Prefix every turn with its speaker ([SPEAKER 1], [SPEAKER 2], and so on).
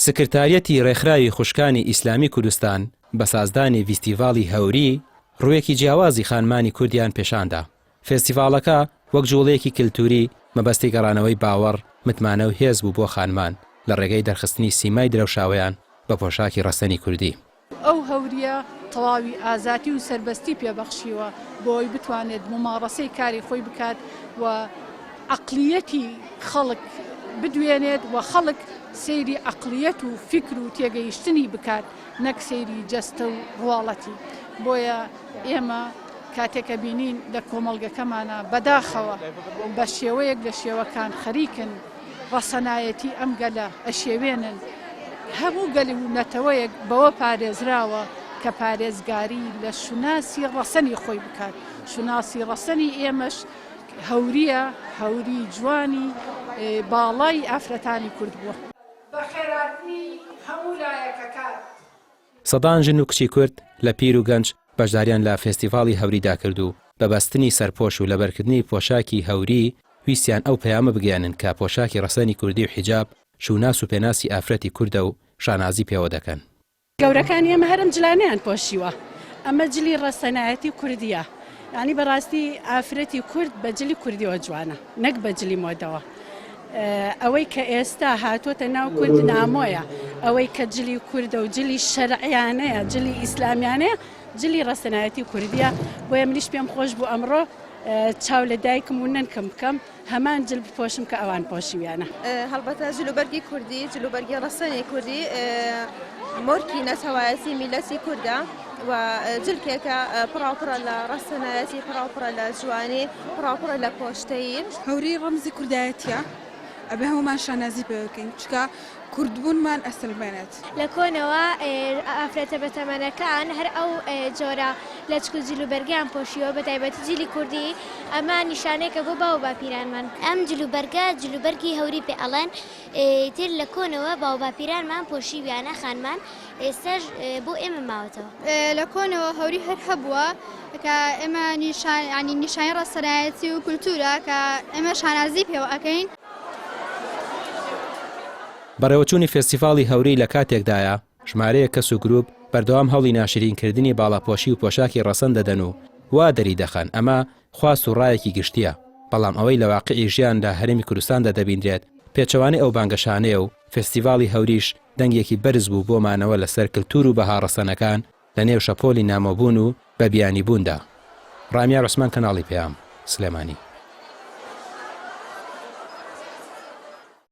[SPEAKER 1] سکرتاریەتی ڕێکخراوی خوشکانی ئیسلامی کوردستان بە سازدانی فیستیڤاڵی هەوری ڕوویەکی جیاوازی خانمانی کوردیان پێشاندا. فێستیڤاڵەکە وەک جوڵەیەکی کللتوری مەبەستی گەڕانەوەی باوەڕ، متمانە و هێز بوو بۆ خانمان لە ڕێگەی دەرخستنی سیمای درەوشاویان بە پۆشاکی ڕەسەنی کوردی.
[SPEAKER 2] ئەو هەوریە تەواوی ئازادی و سربەستی پێبەخشیوە بۆی بتوانێت ممارەسەی کاری خۆی بکات و عەقلیەتی خەڵک بدوێنێت و خەڵک سەیری عەقلیەت و فکر و تێگەیشتنی بکات، نەک سەیری جەستە و ڕواڵەتی. بۆیە ئێمە کاتێکە بینین لە کۆمەڵگەکەمانە بەداخەوە بە شێوەیەک لە شێوەکان خەریکن ڕەسەنایەتی ئەم گەلە ئەشێوێنن، هەموو گەلی و نەتەوەیەک بەوە پارێزراوە کە پارێزگاری لە شوناسی ڕەسەنی خۆی بکات. شوناسی ڕەسەنی ئێمەش هەوریە، هەوری جوانی باڵای ئافرەتانی کورد بووە. بە خێراتنی هەموو لایەکەکان
[SPEAKER 1] سەدان ژن و کچی کورد لە پیر و گەنج بەشداریان لە فێستیڤاڵی هەوریدا کرد و بە بەستنی سەرپۆش و لەبەرکردنی پۆشاکی هەوری ویستیان ئەو پەیامە بگەیانن کە پۆشاکی ڕەسەنی کوردی و حیجاب شوناس و پێناسی ئافرەتی کووردە و شانازی پێوە دەکەن.
[SPEAKER 3] گەورەکانی ئێمە هەرم جلانیان پۆشیوە، ئەمە جلی ڕەسەنایەتی کوردیە، یعنی بەڕاستی ئافرەتی کورد بە جلی کوردیەوە جوانە، نەک بە جلی مۆدەوە. ئەوەی کە ئێستا هاتوۆتە ناو کورد نامۆیە، ئەوەی کە جلی کووردە و جلی شەرعیانەیە، جلی ئیسلامیانەیە، جلی ڕەسەنایەتی کوردیە. بۆیە منیش پێم خۆش بوو ئەمڕۆ چاو لە دایکم و نەنکم بکەم هەمان جل بپۆشم کە ئەوان پۆشیویانە.
[SPEAKER 4] هەڵبەتە جلوبەرگی کوردی، جلوبەرگی ڕەسەنی کوردی مۆرکی نەتەوایەتی میلەتی کوردە و جلکێکە پڕاپڕە لە ڕەسەنایەتی، پڕاپڕە لە جوانی، پڕاپڕە لە پۆشتەیی.
[SPEAKER 5] هەوری ڕەمزی کوردایەتیە، ئەبێ هەمومان شانازی پێ بکەین چکە کوردبوونمان ئەسلمێنێت.
[SPEAKER 6] لە کۆنەوە ئافرەتە بەتەمەنەکان هەر ئەو جۆرە لە چکو جلوبەرگیان پۆشیوە بە تایبەتی جلی کوردی، ئەمە نیشانەیەکە بۆ باو باپیرانمان.
[SPEAKER 7] ئەم جلوبەرگە جلوبەرگی هەوری پێ ئەڵێن، تر لە کۆنەوە باو باپیرانمان پۆشیویانە خانمان، ئێستاش بۆ ئێمە ماوەتەوە.
[SPEAKER 6] لە کۆنەوە هەوری هەر هەبووە کە ئێمە نیشانی ڕەسەنایەتی و کولتورە کە ئێمە شانازی پێوە ئەەکەین.
[SPEAKER 1] بەڕێوەچوونی فێستیڤاڵی هەوری لە کاتێکدایە ژمارەیە کەس و گروپ بەردەوام هەوڵی ناشرینکردنی باڵاپۆشی و پۆشاکی ڕەسەن دەدەن و وا دەری دەخەن. ئەمە خواست و ڕایەکی گشتیە، بەڵام ئەوەی لە واقعی ژیان لە هەرێمی کوردستاندا دەبینرێت پێچەوانەی ئەو بانگەشانەیە و فێستیڤاڵی هەوریش دەنگێکی بەرز بوو بۆمانەوە لەسەر کلتور و بەها ڕەسەنەکان لە نێو شەپۆلی نامۆبوون و بە بیانی بووندا. ڕامیا ڕۆسمان، کەناڵی پێام، سلێمانی.